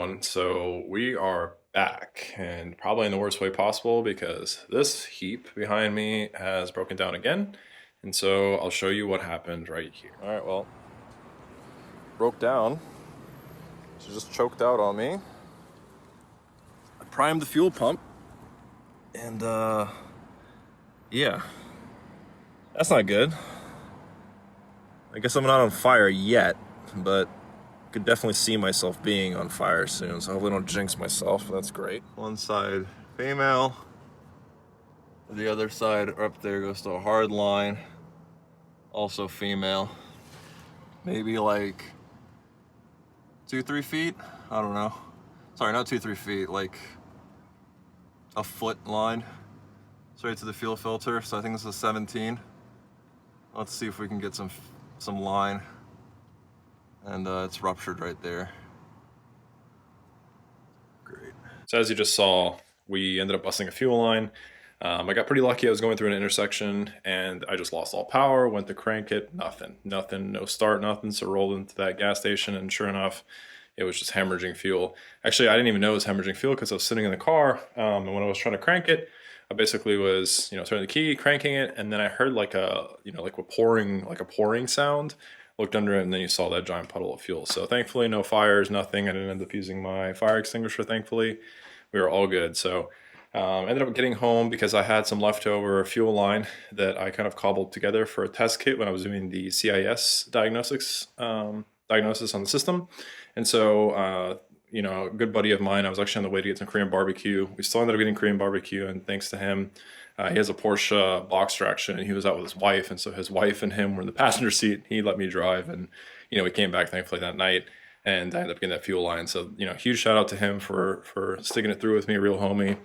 everyone. So we are back, and probably in the worst way possible because this heap behind me has broken down again. And so I'll show you what happened right here. All right, well, broke down. So just choked out on me. I primed the fuel pump, and yeah, that's not good. I guess I'm not on fire yet, but could definitely see myself being on fire soon, so hopefully I don't jinx myself, but that's great. One side female, the other side up there goes to a hard line, also female. Maybe like 2-3 feet, I don't know. Sorry, not 2-3 feet, like a foot line straight to the fuel filter. So I think this is 17. Let's see if we can get some line. And it's ruptured right there. Great. So as you just saw, we ended up busting a fuel line. I got pretty lucky. I was going through an intersection and I just lost all power, went to crank it, nothing, no start, nothing. So rolled into that gas station, and sure enough, it was just hemorrhaging fuel. Actually, I didn't even know it was hemorrhaging fuel because I was sitting in the car, and when I was trying to crank it, I basically was, turning the key, cranking it, and then I heard like a pouring sound. Looked under it, and then you saw that giant puddle of fuel. So thankfully, no fires, nothing. I didn't end up using my fire extinguisher, thankfully. We were all good. So ended up getting home because I had some leftover fuel line that I kind of cobbled together for a test kit when I was doing the CIS diagnosis on the system. And so, a good buddy of mine, I was actually on the way to get some Korean barbecue. We still ended up getting Korean barbecue, and thanks to him, he has a Porsche box traction, and he was out with his wife, and so his wife and him were in the passenger seat. He let me drive, and we came back thankfully that night, and I ended up getting that fuel line. So huge shout out to him for sticking it through with me, real homie.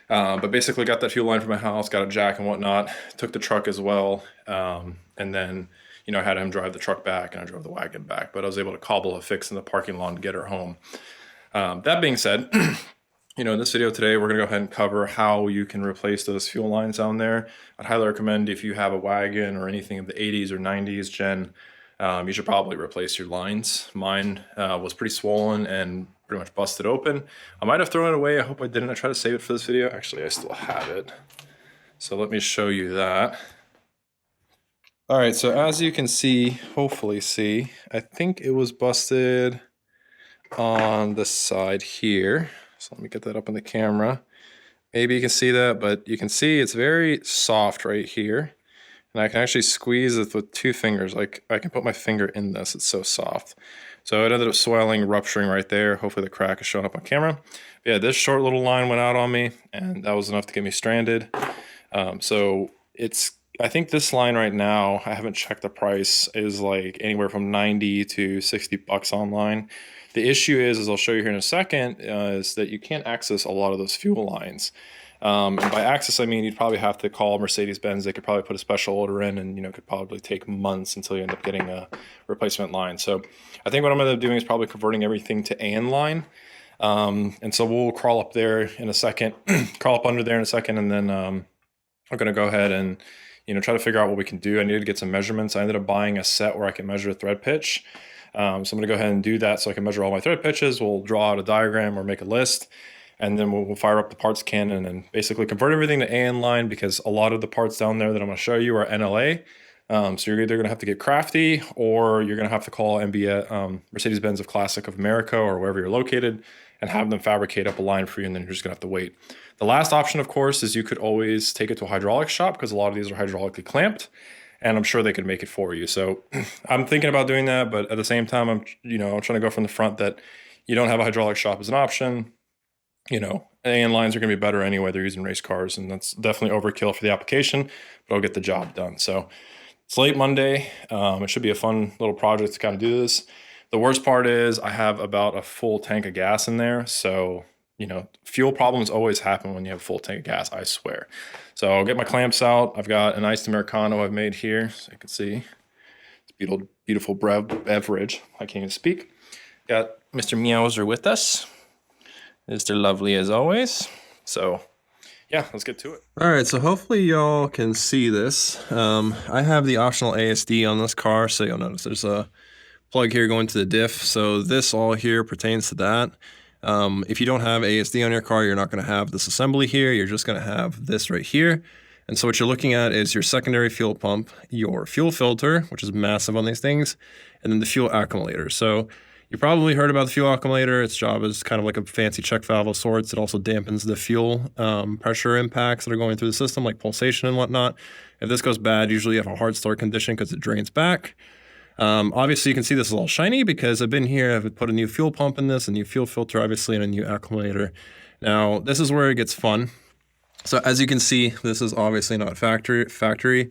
But basically got that fuel line from my house, got a jack and whatnot, took the truck as well, and then I had him drive the truck back, and I drove the wagon back. But I was able to cobble a fix in the parking lot to get her home. That being said, in this video today, we're going to go ahead and cover how you can replace those fuel lines down there. I'd highly recommend if you have a wagon or anything of the 80s or 90s gen, you should probably replace your lines. Mine was pretty swollen and pretty much busted open. I might have thrown it away. I hope I didn't. I tried to save it for this video. Actually, I still have it. So let me show you that. All right, so as you can see, hopefully see, I think it was busted on the side here. So let me get that up on the camera. Maybe you can see that, but you can see it's very soft right here. And I can actually squeeze it with 2 fingers. Like I can put my finger in this, it's so soft. So it ended up swelling, rupturing right there. Hopefully the crack is showing up on camera. But yeah, this short little line went out on me, and that was enough to get me stranded. I think this line right now, I haven't checked the price, is like anywhere from 90 to 60 bucks online. The issue is, as I'll show you here in a second, is that you can't access a lot of those fuel lines. And by access, I mean you'd probably have to call Mercedes-Benz. They could probably put a special order in, and it could probably take months until you end up getting a replacement line. So I think what I'm going to end up doing is probably converting everything to AN line. And so we'll crawl up there in a second, crawl up under there in a second, and then I'm going to go ahead and try to figure out what we can do. I needed to get some measurements. I ended up buying a set where I can measure thread pitch. So I'm going to go ahead and do that so I can measure all my thread pitches. We'll draw out a diagram or make a list, and then we'll fire up the parts cannon and basically convert everything to AN line, because a lot of the parts down there that I'm going to show you are NLA. So you're either going to have to get crafty, or you're going to have to call Mercedes-Benz of Classic of America or wherever you're located and have them fabricate up a line for you, and then you're just going to have to wait. The last option, of course, is you could always take it to a hydraulic shop, because a lot of these are hydraulically clamped, and I'm sure they could make it for you. So I'm thinking about doing that, but at the same time, I'm trying to go from the front that you don't have a hydraulic shop as an option. AN lines are going to be better anyway. They're using race cars, and that's definitely overkill for the application, but I'll get the job done. So it's late Monday. It should be a fun little project to kind of do this. The worst part is I have about a full tank of gas in there. So, fuel problems always happen when you have a full tank of gas, I swear. So I'll get my clamps out. I've got an iced Americano I've made here, so you can see. It's beautiful beverage. I can't even speak. Got Mr. Meowser with us. Mr. Lovely as always. So yeah, let's get to it. All right, so hopefully y'all can see this. I have the optional ASD on this car, so you'll notice there's a plug here going to the diff. So this all here pertains to that. If you don't have ASD on your car, you're not going to have this assembly here. You're just going to have this right here. And so what you're looking at is your secondary fuel pump, your fuel filter, which is massive on these things, and then the fuel accumulator. So you probably heard about the fuel accumulator. Its job is kind of like a fancy check valve of sorts. It also dampens the fuel pressure impacts that are going through the system, like pulsation and whatnot. If this goes bad, usually you have a hard start condition because it drains back. Obviously, you can see this is all shiny because I've been here. I've put a new fuel pump in this, a new fuel filter, obviously, and a new accumulator. Now, this is where it gets fun. So as you can see, this is obviously not factory.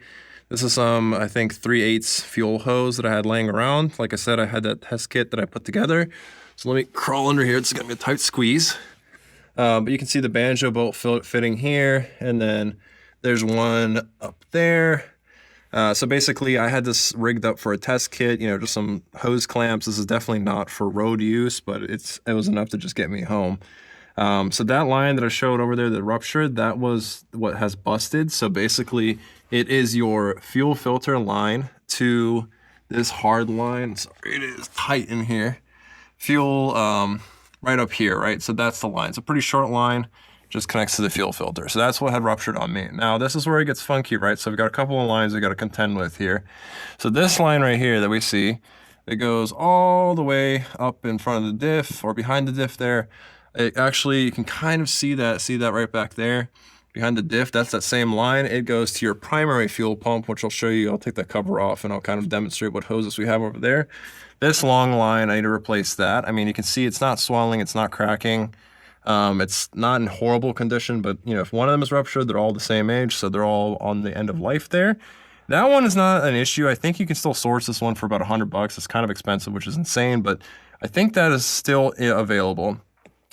This is some, I think, 3/8 fuel hose that I had laying around. Like I said, I had that test kit that I put together. So let me crawl under here. It's going to be a tight squeeze. But you can see the banjo bolt fitting here. And then there's one up there. So basically, I had this rigged up for a test kit, just some hose clamps. This is definitely not for road use, but it was enough to just get me home. So that line that I showed over there that ruptured, that was what has busted. So basically, it is your fuel filter line to this hard line. Sorry, it is tight in here. Fuel right up here, right? So that's the line. It's a pretty short line, just connects to the fuel filter. So that's what had ruptured on me. Now, this is where it gets funky, right? So we've got a couple of lines we've got to contend with here. So this line right here that we see, it goes all the way up in front of the diff or behind the diff there. It actually, you can kind of see that right back there behind the diff. That's that same line. It goes to your primary fuel pump, which I'll show you. I'll take that cover off and I'll kind of demonstrate what hoses we have over there. This long line, I need to replace that. I mean, you can see it's not swelling, it's not cracking. It's not in horrible condition, but if one of them is ruptured, they're all the same age, so they're all on the end of life there. That one is not an issue. I think you can still source this one for about $100. It's kind of expensive, which is insane, but I think that is still available.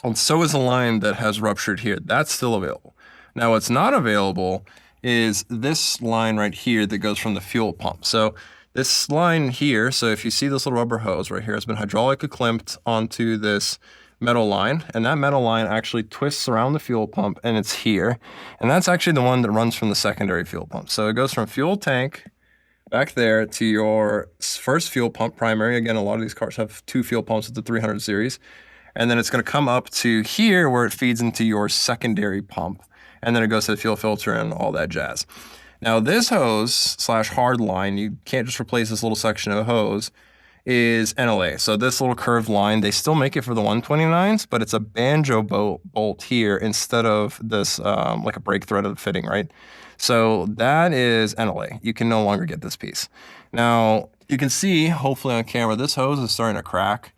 And so is the line that has ruptured here. That's still available. Now, what's not available is this line right here that goes from the fuel pump. So this line here, so if you see this little rubber hose right here, has been hydraulically clamped onto this metal line, and that metal line actually twists around the fuel pump, and it's here. And that's actually the one that runs from the secondary fuel pump. So it goes from fuel tank back there to your first fuel pump primary. Again, a lot of these cars have 2 fuel pumps with the 300 series. And then it's going to come up to here where it feeds into your secondary pump. And then it goes to the fuel filter and all that jazz. Now, this hose / hard line, you can't just replace this little section of hose, is NLA. So this little curved line, they still make it for the 129s, but it's a banjo bolt here instead of this like a brake thread of the fitting, right? So that is NLA. You can no longer get this piece. Now, you can see, hopefully on camera, this hose is starting to crack.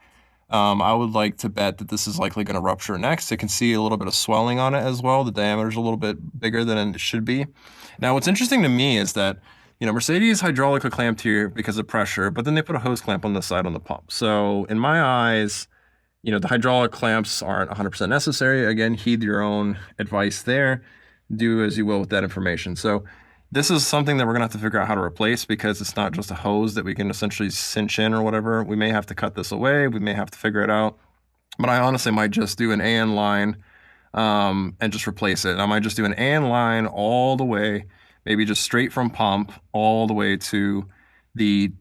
I would like to bet that this is likely going to rupture next. You can see a little bit of swelling on it as well. The diameter is a little bit bigger than it should be. Now, what's interesting to me is that, Mercedes hydraulically clamped here because of pressure, but then they put a hose clamp on the side on the pump. So in my eyes, the hydraulic clamps aren't 100% necessary. Again, heed your own advice there. Do as you will with that information. So this is something that we're going to have to figure out how to replace because it's not just a hose that we can essentially cinch in or whatever. We may have to cut this away. We may have to figure it out. But I honestly might just do an AN line and just replace it. And I might just do an AN line all the way, maybe just straight from pump all the way to the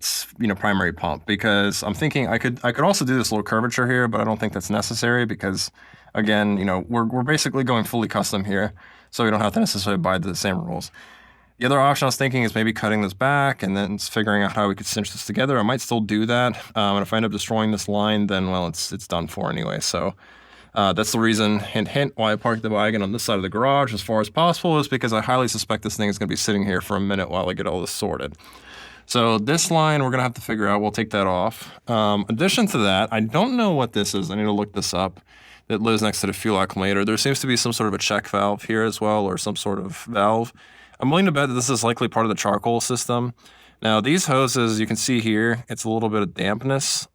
primary pump, because I'm thinking I could also do this little curvature here, but I don't think that's necessary because, again, we're basically going fully custom here, so we don't have to necessarily abide to the same rules. The other option I was thinking is maybe cutting this back and then figuring out how we could cinch this together. I might still do that. And if I end up destroying this line, then, well, it's done for anyway. So that's the reason, hint, hint, why I parked the wagon on this side of the garage as far as possible is because I highly suspect this thing is going to be sitting here for a minute while I get all this sorted. So this line we're going to have to figure out. We'll take that off. Addition to that, I don't know what this is. I need to look this up. That lives next to the fuel accumulator. There seems to be some sort of a check valve here as well, or some sort of valve. I'm willing to bet that this is likely part of the charcoal system. Now, these hoses, you can see here, it's a little bit of dampness.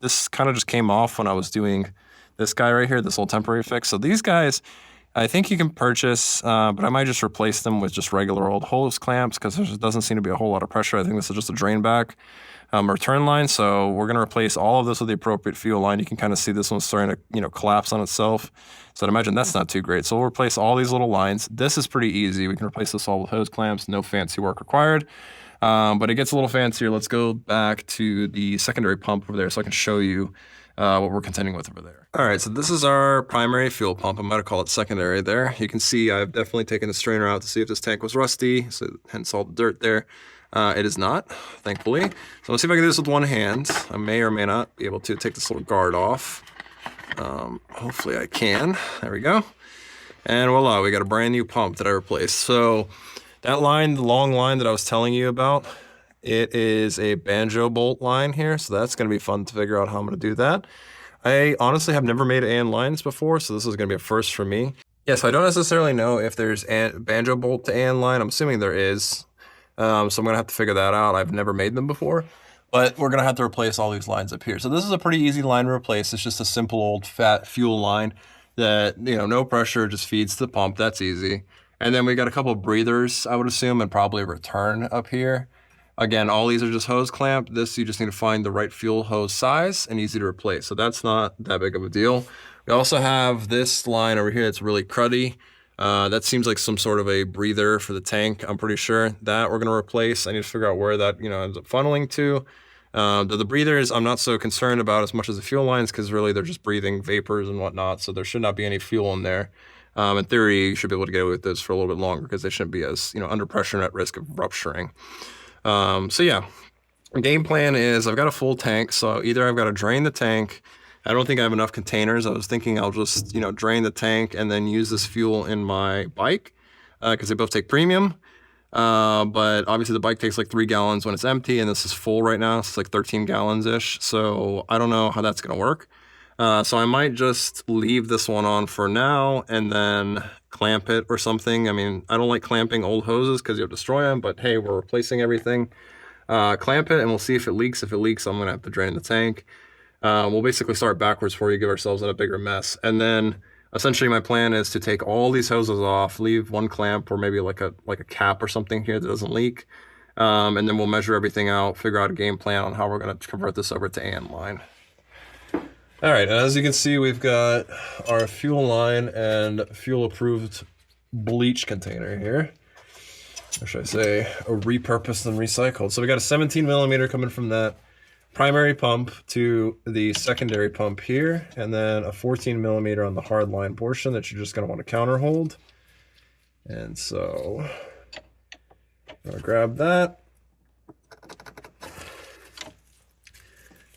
This kind of just came off when I was doing this guy right here, this little temporary fix. So these guys, I think you can purchase, but I might just replace them with just regular old hose clamps because there doesn't seem to be a whole lot of pressure. I think this is just a drain back return line. So we're going to replace all of this with the appropriate fuel line. You can kind of see this one's starting to, collapse on itself. So I'd imagine that's not too great. So we'll replace all these little lines. This is pretty easy. We can replace this all with hose clamps. No fancy work required. But it gets a little fancier. Let's go back to the secondary pump over there so I can show you what we're contending with over there. All right, so this is our primary fuel pump. I might have called it secondary there. You can see I've definitely taken the strainer out to see if this tank was rusty, so hence all the dirt there. It is not, thankfully. So let's see if I can do this with one hand. I may or may not be able to take this little guard off. Hopefully I can. There we go. And voila, we got a brand new pump that I replaced. So that line, the long line that I was telling you about, it is a banjo bolt line here. So that's going to be fun to figure out how I'm going to do that. I honestly have never made AN lines before, so this is going to be a first for me. Yeah, so I don't necessarily know if there's banjo bolt to AN line. I'm assuming there is. So I'm going to have to figure that out. I've never made them before, but we're going to have to replace all these lines up here. So this is a pretty easy line to replace. It's just a simple old fat fuel line that, you know, no pressure, just feeds the pump. That's easy. And then we got a couple of breathers, I would assume, and probably a return up here. Again, all these are just hose clamped. This, you just need to find the right fuel hose size and easy to replace. So that's not that big of a deal. We also have this line over here that's really cruddy. That seems like some sort of a breather for the tank. I'm pretty sure that we're going to replace. I need to figure out where that, ends up funneling to. The breathers, I'm not so concerned about as much as the fuel lines because really they're just breathing vapors and whatnot. So there should not be any fuel in there. In theory, you should be able to get away with this for a little bit longer because they shouldn't be as, under pressure and at risk of rupturing. So yeah, game plan is I've got a full tank. So either I've got to drain the tank. I don't think I have enough containers. I was thinking I'll just, drain the tank and then use this fuel in my bike because they both take premium. But obviously the bike takes like 3 gallons when it's empty and this is full right now. It's like 13 gallons-ish. So I don't know how that's going to work. So I might just leave this one on for now and then clamp it or something. I mean, I don't like clamping old hoses because you'll destroy them, but hey, we're replacing everything. Clamp it and we'll see if it leaks. If it leaks, I'm going to have to drain the tank. We'll basically start backwards before we give ourselves in a bigger mess. And then essentially my plan is to take all these hoses off, leave one clamp or maybe like a cap or something here that doesn't leak. And then we'll measure everything out, figure out a game plan on how we're going to convert this over to AN line. All right, as you can see, we've got our fuel line and fuel-approved bleach container here. Or should I say, a repurposed and recycled. So we got a 17 millimeter coming from that primary pump to the secondary pump here, and then a 14 millimeter on the hard line portion that you're just going to want to counter hold. And so I'm going to grab that.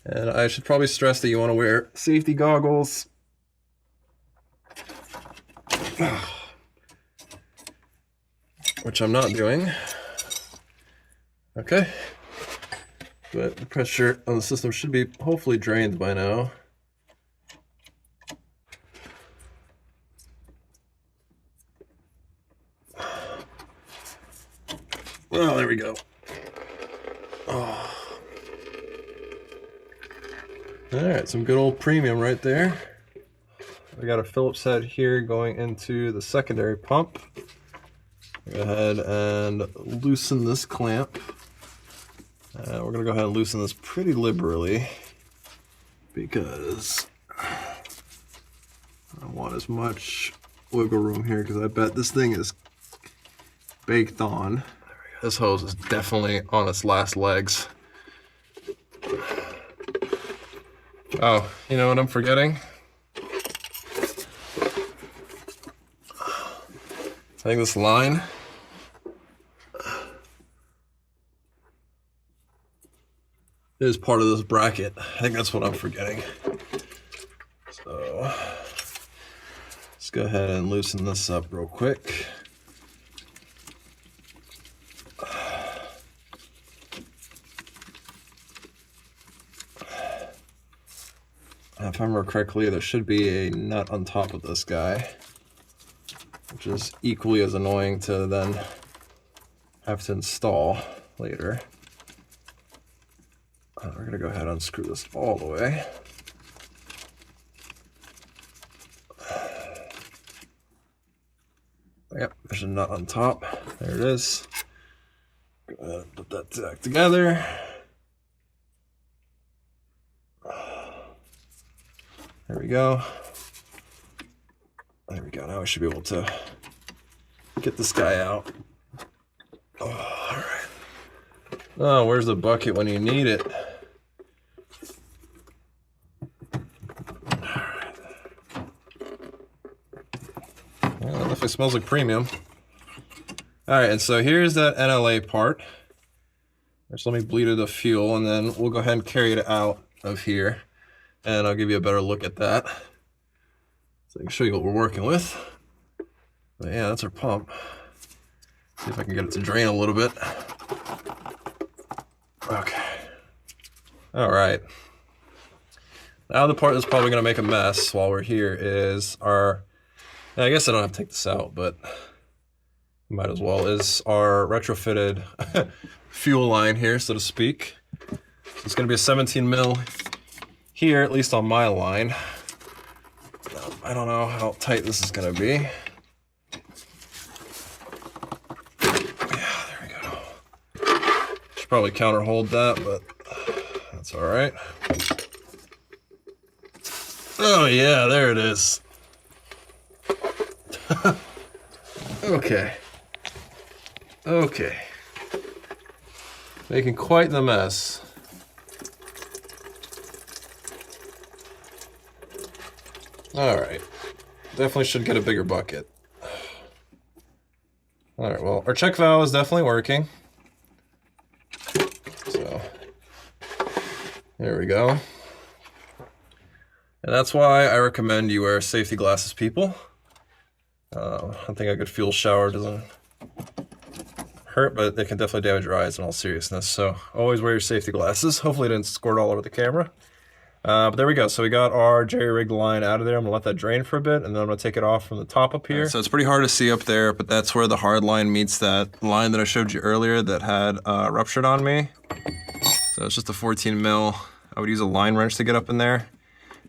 And I should probably stress that you want to wear safety goggles. Which I'm not doing. Okay. But the pressure on the system should be hopefully drained by now. Well, there we go. Oh. All right, some good old premium right there. We got a Phillips head here going into the secondary pump. Go ahead and loosen this clamp. We're going to go ahead and loosen this pretty liberally because I don't want as much wiggle room here because I bet this thing is baked on. There we go. This hose is definitely on its last legs. Oh, you know what I'm forgetting? I think this line is part of this bracket. I think that's what I'm forgetting. So let's go ahead and loosen this up real quick. If I remember correctly, there should be a nut on top of this guy, which is equally as annoying to then have to install later. We're going to go ahead and unscrew this all the way. Yep, there's a nut on top. There it is. Go ahead and put that back together. There we go. There we go. Now we should be able to get this guy out. Oh, all right. Oh, where's the bucket when you need it? definitely smells like premium. All right, and so here's that NLA part. Just let me bleed the fuel, and then we'll go ahead and carry it out of here, and I'll give you a better look at that, so I can show you what we're working with. But yeah, that's our pump. See if I can get it to drain a little bit. Okay. All right. Now the part that's probably going to make a mess while we're here is our, I guess I don't have to take this out, but might as well, is our retrofitted fuel line here, so to speak. So it's going to be a 17 mil here, at least on my line. I don't know how tight this is going to be. Yeah, there we go. Should probably counter hold that, but that's all right. Oh yeah, there it is. Okay. Okay. Making quite the mess. All right. Definitely should get a bigger bucket. All right, well, our check valve is definitely working. So, there we go. And that's why I recommend you wear safety glasses, people. I think a good fuel shower doesn't hurt, but they can definitely damage your eyes in all seriousness. So always wear your safety glasses. Hopefully it didn't squirt all over the camera. But there we go. So we got our jerry-rigged line out of there. I'm gonna let that drain for a bit, and then I'm gonna take it off from the top up here. So it's pretty hard to see up there, but that's where the hard line meets that line that I showed you earlier that had ruptured on me. So it's just a 14 mil. I would use a line wrench to get up in there,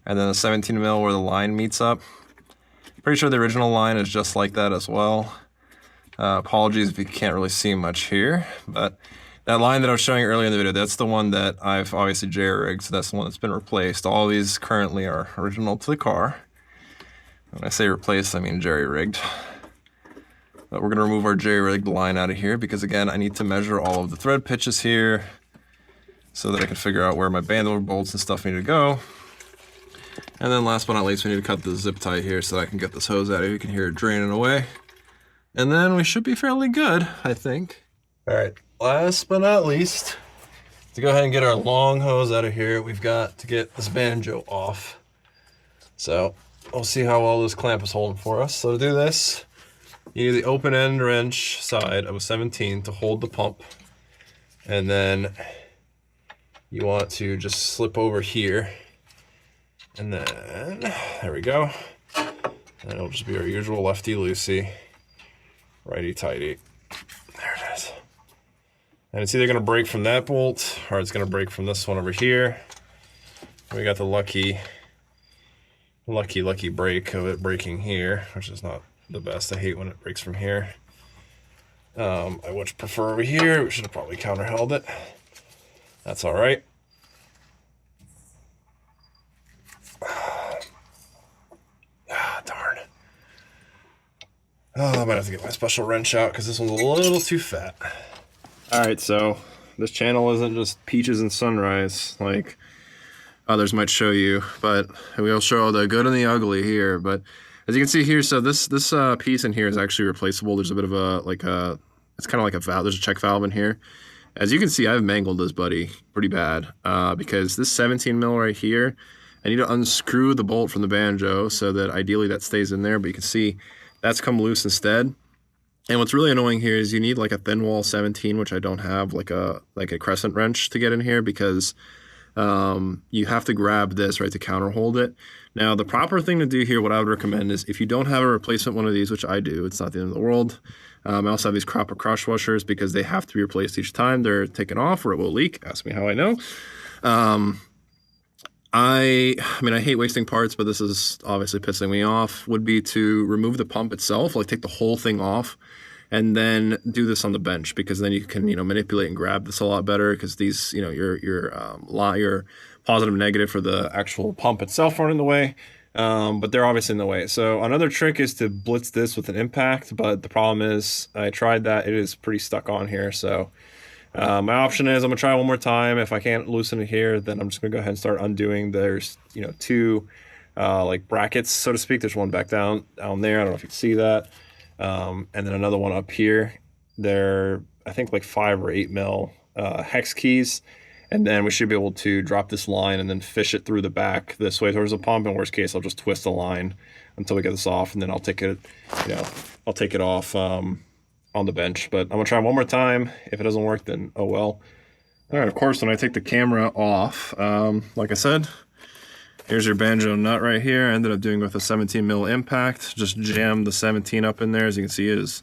and then a 17 mil where the line meets up. Pretty sure the original line is just like that as well. Apologies if you can't really see much here, but that line that I was showing earlier in the video, that's the one that I've obviously jerry-rigged, so that's the one that's been replaced. All these currently are original to the car. When I say replaced, I mean jerry-rigged. But we're gonna remove our jerry-rigged line out of here because again, I need to measure all of the thread pitches here so that I can figure out where my band bolts and stuff need to go. And then last but not least, we need to cut the zip tie here so that I can get this hose out of here. You can hear it draining away. And then we should be fairly good, I think. All right, last but not least, to go ahead and get our long hose out of here, we've got to get this banjo off. So we'll see how well this clamp is holding for us. So to do this, you need the open end wrench side of a 17 to hold the pump. And then you want to just slip over here. And then, there we go. And it'll just be our usual lefty-loosey, righty-tighty. There it is. And it's either gonna break from that bolt, or it's gonna break from this one over here. We got the lucky break of it breaking here, which is not the best. I hate when it breaks from here. I would prefer over here. We should have probably counter-held it. That's all right. Darn. Oh, I might have to get my special wrench out because this one's a little too fat. All right, so this channel isn't just peaches and sunrise like others might show you, but we'll show the good and the ugly here. But as you can see here, so this piece in here is actually replaceable. There's a bit of it's kind of like a valve. There's a check valve in here. As you can see, I've mangled this buddy pretty bad because this 17 mil right here, I need to unscrew the bolt from the banjo so that ideally that stays in there, but you can see that's come loose instead. And what's really annoying here is you need like a thin wall 17, which I don't have, like a crescent wrench to get in here because you have to grab this, right, to counter hold it. Now, the proper thing to do here, what I would recommend is if you don't have a replacement one of these, which I do, it's not the end of the world. I also have these copper crush washers because they have to be replaced each time they're taken off or it will leak. Ask me how I know. I mean, I hate wasting parts, but this is obviously pissing me off, would be to remove the pump itself, like take the whole thing off, and then do this on the bench because then you can, manipulate and grab this a lot better because these, your positive and negative for the actual pump itself aren't in the way, but they're obviously in the way. So another trick is to blitz this with an impact, but the problem is I tried that. It is pretty stuck on here, so my option is I'm gonna try one more time. If I can't loosen it here, then I'm just gonna go ahead and start undoing. There's two like brackets, so to speak. There's one back down there. I don't know if you can see that. And then another one up here. They're, I think, like 5 or 8 mil hex keys. And then we should be able to drop this line and then fish it through the back this way towards the pump. In worst case, I'll just twist the line until we get this off, and then I'll take it, I'll take it off on the bench. But I'm gonna try one more time. If it doesn't work, then oh well. All right, of course, when I take the camera off, like I said, here's your banjo nut right here. I ended up doing with a 17 mil impact. Just jammed the 17 up in there. As you can see, it is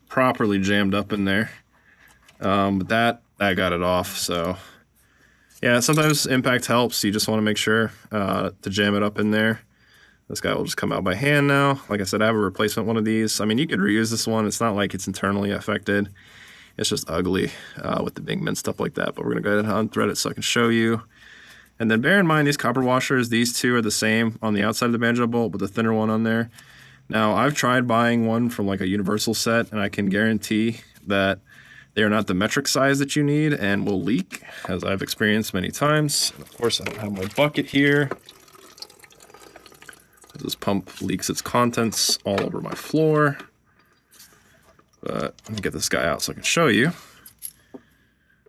properly jammed up in there. But that, I got it off, so yeah, sometimes impact helps. You just want to make sure to jam it up in there. This guy will just come out by hand now. Like I said, I have a replacement one of these. I mean, you could reuse this one. It's not like it's internally affected. It's just ugly with the big mint stuff like that. But we're going to go ahead and unthread it so I can show you. And then bear in mind, these copper washers, these two are the same on the outside of the banjo bolt with the thinner one on there. Now, I've tried buying one from like a universal set, and I can guarantee that they are not the metric size that you need and will leak, as I've experienced many times. And of course, I have my bucket here. This pump leaks its contents all over my floor. But let me get this guy out so I can show you.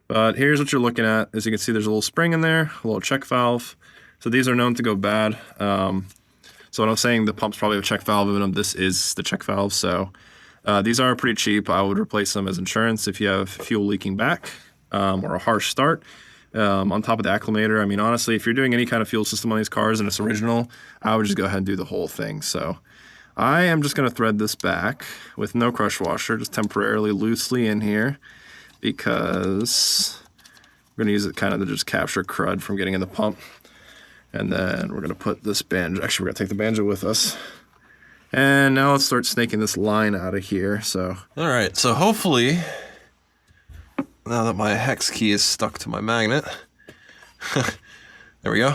But here's what you're looking at. As you can see, there's a little spring in there, a little check valve. So these are known to go bad. So when I'm saying the pump's probably a check valve in them, this is the check valve. So these are pretty cheap. I would replace them as insurance if you have fuel leaking back or a harsh start. On top of the acclimator, I mean, honestly, if you're doing any kind of fuel system on these cars and it's original, I would just go ahead and do the whole thing. So I am just going to thread this back with no crush washer, just temporarily loosely in here, because we're going to use it kind of to just capture crud from getting in the pump. And then we're going to put this banjo, actually we're going to take the banjo with us. And now let's start snaking this line out of here. So, all right, so hopefully, now that my hex key is stuck to my magnet, there we go.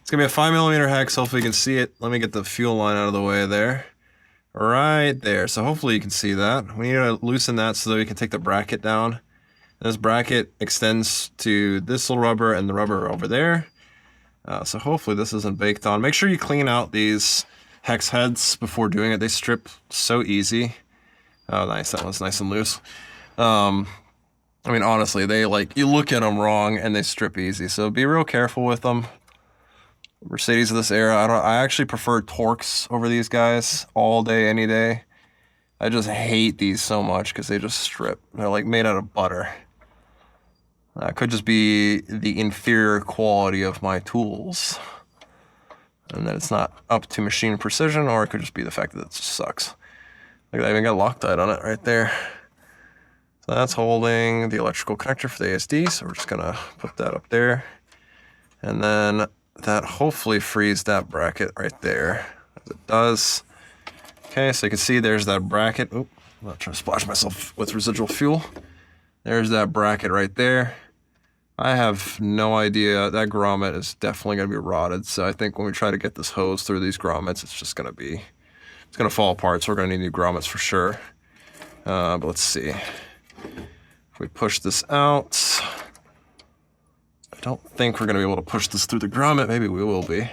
It's gonna be a 5mm hex, hopefully you can see it. Let me get the fuel line out of the way there. Right there, so hopefully you can see that. We need to loosen that so that we can take the bracket down. This bracket extends to this little rubber and the rubber over there. So hopefully this isn't baked on. Make sure you clean out these hex heads before doing it. They strip so easy. Oh, nice, that one's nice and loose. I mean, honestly, they you look at them wrong and they strip easy. So be real careful with them. Mercedes of this era, I actually prefer Torx over these guys all day, any day. I just hate these so much because they just strip. They're like made out of butter. Could just be the inferior quality of my tools, and that it's not up to machine precision, or it could just be the fact that it just sucks. Look, I even got Loctite on it right there. So that's holding the electrical connector for the ASD, so we're just gonna put that up there. And then that hopefully frees that bracket right there, as it does. Okay, so you can see there's that bracket. Oop, I'm not trying to splash myself with residual fuel. There's that bracket right there. I have no idea. That grommet is definitely gonna be rotted, so I think when we try to get this hose through these grommets, it's gonna fall apart, so we're gonna need new grommets for sure. But let's see. If we push this out, I don't think we're gonna be able to push this through the grommet. Maybe we will be.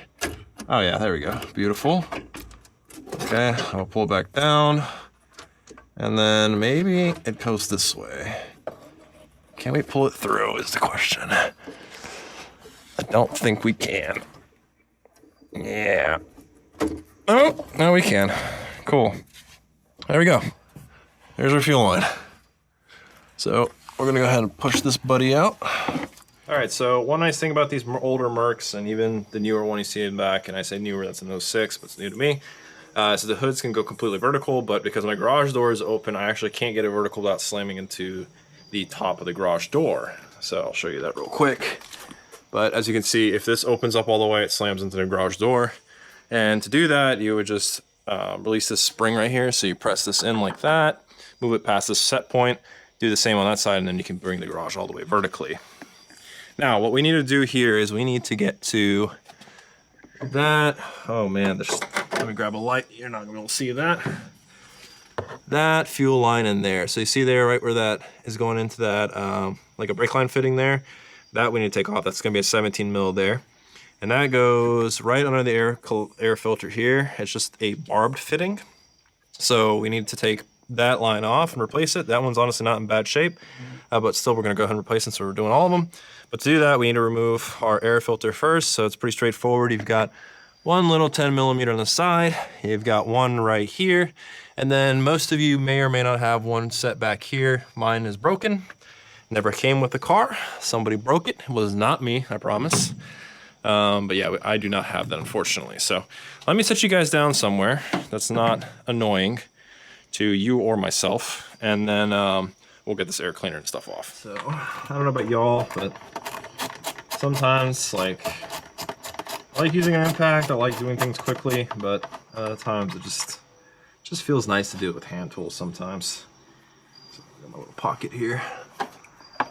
Oh yeah, there we go. Beautiful. Okay, I'll pull it back down. And then maybe it goes this way. Can we pull it through is the question. I don't think we can. Yeah. Oh, no we can. Cool. There we go. There's our fuel line. So we're gonna go ahead and push this buddy out. All right, so one nice thing about these older Mercs, and even the newer one you see in the back, and I say newer, that's an 06, but it's new to me. So the hoods can go completely vertical, but because my garage door is open, I actually can't get it vertical without slamming into the top of the garage door. So I'll show you that real quick. But as you can see, if this opens up all the way, it slams into the garage door. And to do that, you would just release this spring right here. So you press this in like that, move it past this set point, do the same on that side, and then you can bring the garage all the way vertically. Now, what we need to do here is we need to get to that. Oh man, let me grab a light. You're not gonna be able to see that. That fuel line in there. So you see there, right where that is going into that, like a brake line fitting there, that we need to take off. That's gonna be a 17 mil there. And that goes right under the air filter here. It's just a barbed fitting. So we need to take that line off and replace it. That one's honestly not in bad shape, but still we're gonna go ahead and replace it, so we're doing all of them. But to do that, we need to remove our air filter first, so it's pretty straightforward. You've got one little 10 millimeter on the side, you've got one right here, and then most of you may or may not have one set back here. Mine is broken, never came with the car. Somebody broke it, it was not me, I promise. But yeah, I do not have that, unfortunately. So let me set you guys down somewhere that's not annoying to you or myself, and then we'll get this air cleaner and stuff off. So I don't know about y'all, but sometimes like I like using an impact, I like doing things quickly, but at times it just feels nice to do it with hand tools sometimes. So I got my little pocket here.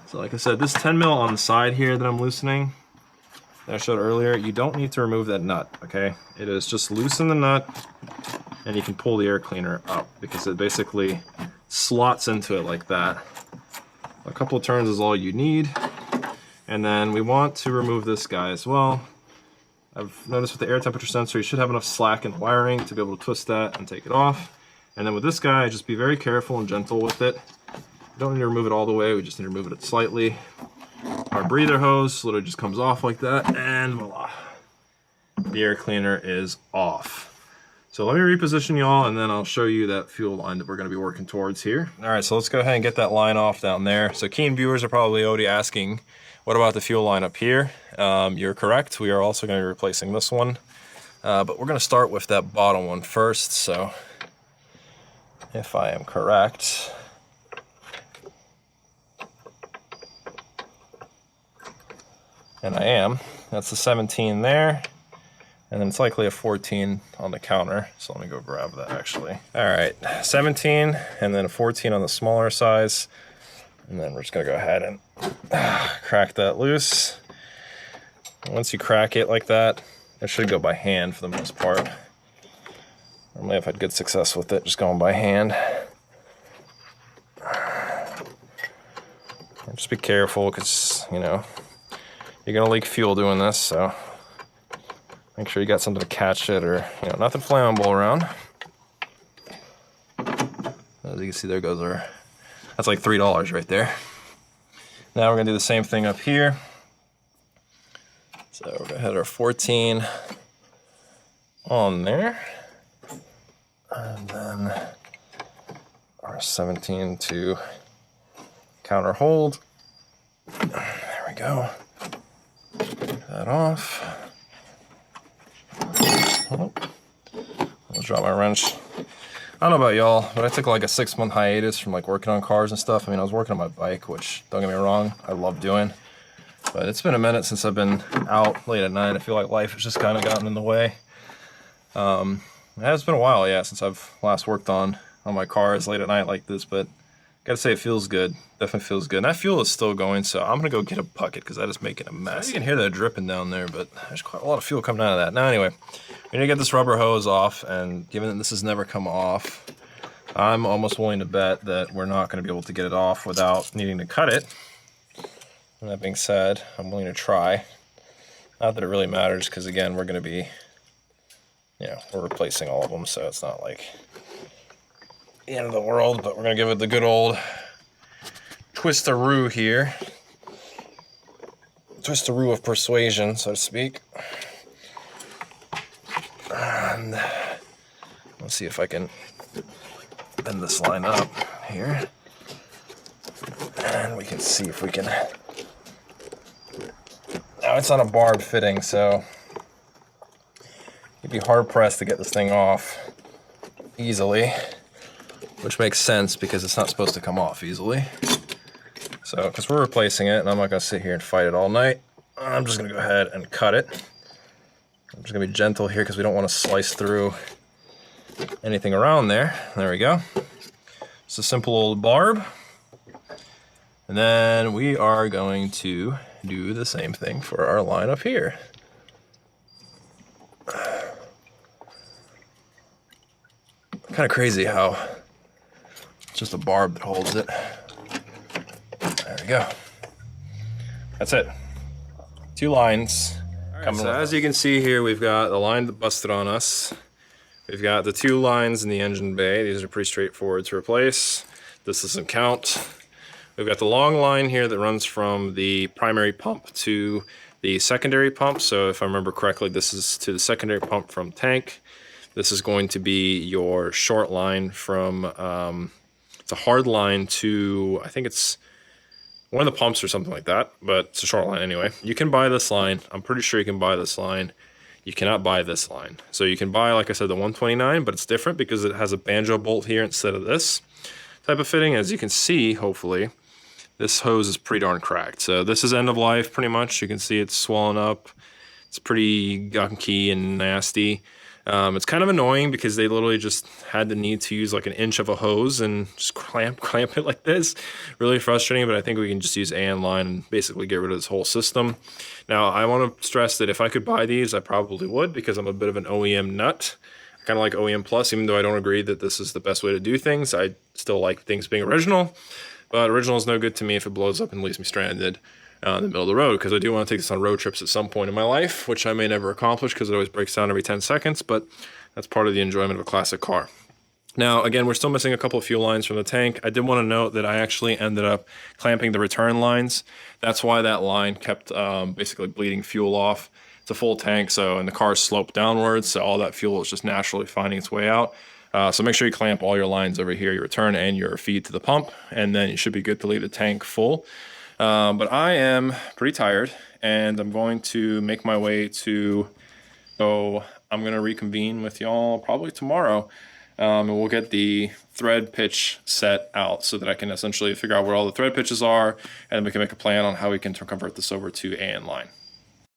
So like I said, this 10 mil on the side here that I'm loosening, that I showed earlier, you don't need to remove that nut, okay? It is just loosen the nut and you can pull the air cleaner up because it basically slots into it like that. A couple of turns is all you need. And then we want to remove this guy as well. I've noticed with the air temperature sensor, you should have enough slack in the wiring to be able to twist that and take it off. And then with this guy, just be very careful and gentle with it. We don't need to remove it all the way, we just need to remove it slightly. Our breather hose literally just comes off like that, and voila. The air cleaner is off. So let me reposition y'all, and then I'll show you that fuel line that we're gonna be working towards here. All right, so let's go ahead and get that line off down there. So keen viewers are probably already asking, what about the fuel line up here? You're correct, we are also gonna be replacing this one. But we're gonna start with that bottom one first, so if I am correct, and I am, that's the 17 there, and then it's likely a 14 on the counter, so let me go grab that actually. All right, 17 and then a 14 on the smaller size, and then we're just gonna go ahead and crack that loose. Once you crack it like that, it should go by hand for the most part. Normally I've had good success with it, just going by hand. Just be careful, because, you know, you're gonna leak fuel doing this, so make sure you got something to catch it, or, you know, nothing flammable around. As you can see, there goes our, that's like $3 right there. Now we're gonna do the same thing up here. So we're gonna hit our 14 on there, and then our 17 to counter hold. There we go. Take that off. Oh, I'll drop my wrench. I don't know about y'all, but I took like a 6-month hiatus from like working on cars and stuff. I mean, I was working on my bike, which, don't get me wrong, I love doing. But it's been a minute since I've been out late at night. I feel like life has just kind of gotten in the way. It has been a while, yeah, since I've last worked on my cars late at night like this, but gotta say, it feels good. Definitely feels good. And that fuel is still going, so I'm gonna go get a bucket because that is making a mess. You can hear that dripping down there, but there's quite a lot of fuel coming out of that. Now anyway, we need to get this rubber hose off, and given that this has never come off, I'm almost willing to bet that we're not gonna be able to get it off without needing to cut it. And that being said, I'm willing to try. Not that it really matters, because again, we're gonna be, you know, we're replacing all of them, so it's not like the end of the world, but we're gonna give it the good old twist-a-roo here. Twist-a-roo of persuasion, so to speak. And let's see if I can bend this line up here. And we can see if we can. Now it's on a barbed fitting, so you'd be hard-pressed to get this thing off easily. Which makes sense because it's not supposed to come off easily. So, because we're replacing it, and I'm not going to sit here and fight it all night, I'm just going to go ahead and cut it. I'm just going to be gentle here because we don't want to slice through anything around there. There we go. It's a simple old barb. And then we are going to do the same thing for our line up here. Kind of crazy how it's just a barb that holds it. There we go. That's it. 2 lines. All right, so as you can see here, we've got the line that busted on us. We've got the 2 lines in the engine bay. These are pretty straightforward to replace. This doesn't count. We've got the long line here that runs from the primary pump to the secondary pump. So if I remember correctly, this is to the secondary pump from tank. This is going to be your short line from, it's a hard line to, I think it's one of the pumps or something like that, but it's a short line anyway. You can buy this line. I'm pretty sure you can buy this line. You cannot buy this line. So you can buy, like I said, the 129, but it's different because it has a banjo bolt here instead of this type of fitting. As you can see, hopefully, this hose is pretty darn cracked. So this is end of life pretty much. You can see it's swollen up. It's pretty gunky and nasty. It's kind of annoying because they literally just had the need to use like an inch of a hose and just clamp it like this. Really frustrating, but I think we can just use AN line and basically get rid of this whole system. Now, I want to stress that if I could buy these, I probably would because I'm a bit of an OEM nut. I kind of like OEM Plus, even though I don't agree that this is the best way to do things. I still like things being original, but original is no good to me if it blows up and leaves me stranded in the middle of the road, because I do want to take this on road trips at some point in my life, which I may never accomplish because it always breaks down every 10 seconds, but that's part of the enjoyment of a classic car. Now, again, we're still missing a couple of fuel lines from the tank. I did want to note that I actually ended up clamping the return lines. That's why that line kept basically bleeding fuel off. It's a full tank, and the car is sloped downwards, so all that fuel is just naturally finding its way out. So make sure you clamp all your lines over here, your return and your feed to the pump, and then you should be good to leave the tank full. But I am pretty tired, and I'm going to make my way to, so I'm going to reconvene with y'all probably tomorrow, and we'll get the thread pitch set out so that I can essentially figure out where all the thread pitches are, and we can make a plan on how we can convert this over to AN line.